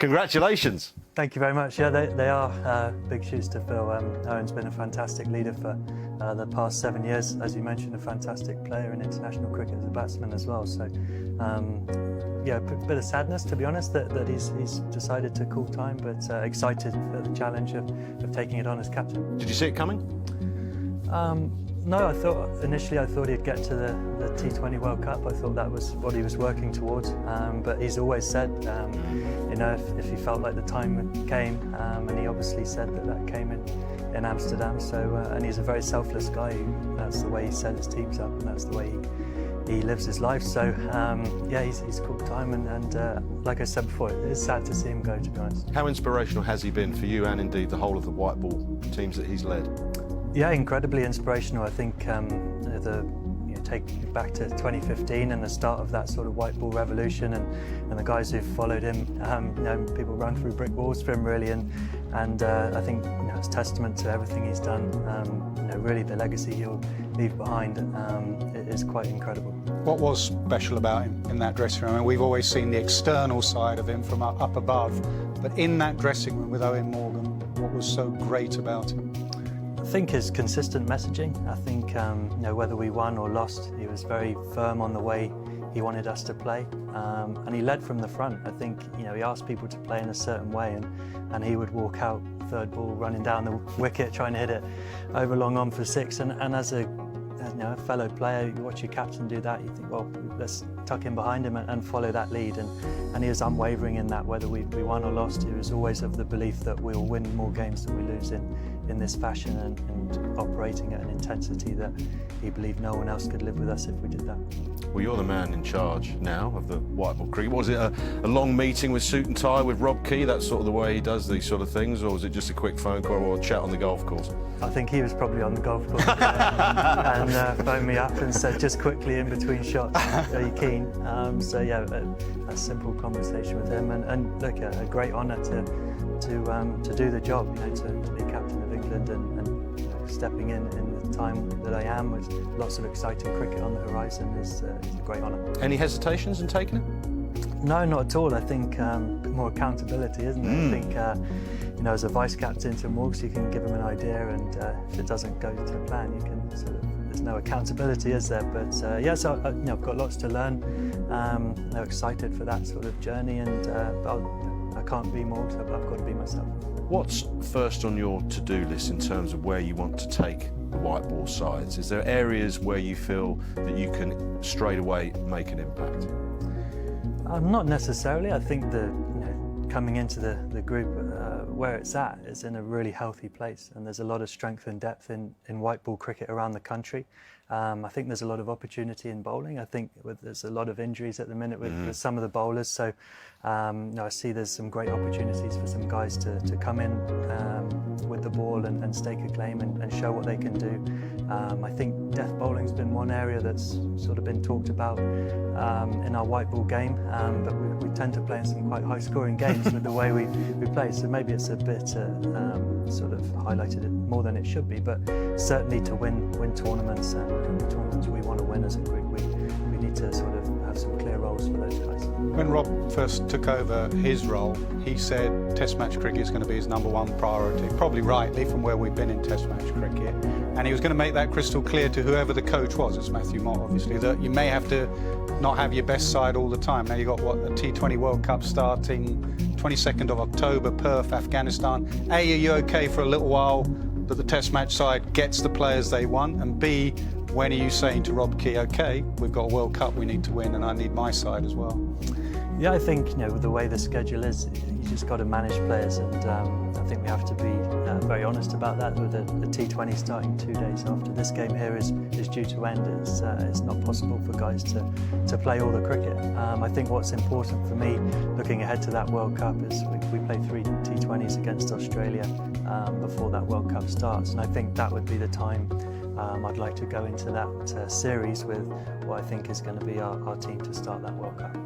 Congratulations. Thank you very much. Yeah, they are big shoes to fill. Owen's been a fantastic leader for the past 7 years. As you mentioned, a fantastic player in international cricket as a batsman as well. So, yeah, a bit of sadness, to be honest, that he's decided to call time, but excited for the challenge of taking it on as captain. Did you see it coming? No, initially I thought he'd get to the T20 World Cup. I thought that was what he was working towards. But he's always said, you know, if he felt like the time came, and he obviously said that came in Amsterdam. So, and he's a very selfless guy. That's the way he set his teams up, and that's the way he lives his life. So, yeah, he's called time, and like I said before, it's sad to see him go, to be honest. How inspirational has he been for you and indeed the whole of the white ball teams that he's led? Yeah, incredibly inspirational. I think take you back to 2015 and the start of that sort of white ball revolution, and the guys who've followed him, you know, people run through brick walls for him, really, and I think, you know, it's testament to everything he's done. You know, really the legacy he'll leave behind is quite incredible. What was special about him in that dressing room? I mean, we've always seen the external side of him from up above, but in that dressing room with Owen Morgan, what was so great about him? I think his consistent messaging. I think, you know, whether we won or lost, he was very firm on the way he wanted us to play, and he led from the front. I think, you know, he asked people to play in a certain way, and he would walk out third ball, running down the wicket, trying to hit it over long on for six. And as a a fellow player, you watch your captain do that, you think, well, let's tuck in behind him and follow that lead. And he was unwavering in that, whether we won or lost. He was always of the belief that we'll win more games than we lose in this fashion, and operating at an intensity that he believed no one else could live with us if we did that. Well, you're the man in charge now of the white ball cricket. Was it a long meeting with suit and tie with Rob Key? That's sort of the way he does these sort of things, or was it just a quick phone call or a chat on the golf course? I think he was probably on the golf course and phoned me up and said, just quickly in between shots, are you keen? So yeah, a simple conversation with him, and look, a great honour to do the job, you know, to be captain of England, and you know, stepping in the time that I am, with lots of exciting cricket on the horizon, is a great honour. Any hesitations in taking it? No, not at all. I think more accountability, isn't it? I think, you know, as a vice captain to Morgs, you can give him an idea, and if it doesn't go to plan, you can sort of, there's no accountability, is there? But yeah, so you know, I've got lots to learn. I'm excited for that sort of journey, and I can't be Morgs, I've got to be myself. What's first on your to-do list in terms of where you want to take the white ball sides? Is there areas where you feel that you can straight away make an impact? Not necessarily. I think coming into the group where it's at is in a really healthy place, and there's a lot of strength and depth in white ball cricket around the country. I think there's a lot of opportunity in bowling. I think there's a lot of injuries at the minute with some of the bowlers, so I see there's some great opportunities for some guys to come in with the ball and stake a claim and show what they can do. I think death bowling's been one area that's sort of been talked about in our white ball game, but we tend to play in some quite high-scoring games with the way we play, so maybe it's a bit sort of highlighted more than it should be, but certainly to win tournaments and the tournaments we want to win as a group, we need to sort of have some clear roles for those guys. When Rob first took over his role, he said Test match cricket is going to be his #1 priority, probably rightly from where we've been in Test match cricket, and he was going to make that crystal clear to whoever the coach was, it's Matthew Mott obviously, that you may have to not have your best side all the time. Now you've got, what, a T20 World Cup starting 22nd of October, Perth, Afghanistan. A, are you okay for a little while that the Test match side gets the players they want? And B, when are you saying to Rob Key, okay, we've got a World Cup we need to win and I need my side as well? Yeah, I think, you know, with the way the schedule is, you just got to manage players, and I think we have to be very honest about that. With the T20 starting 2 days after this game here is due to end, it's not possible for guys to play all the cricket. I think what's important for me, looking ahead to that World Cup, is we play 3 T20s against Australia before that World Cup starts, and I think that would be the time I'd like to go into that series with what I think is going to be our team to start that World Cup.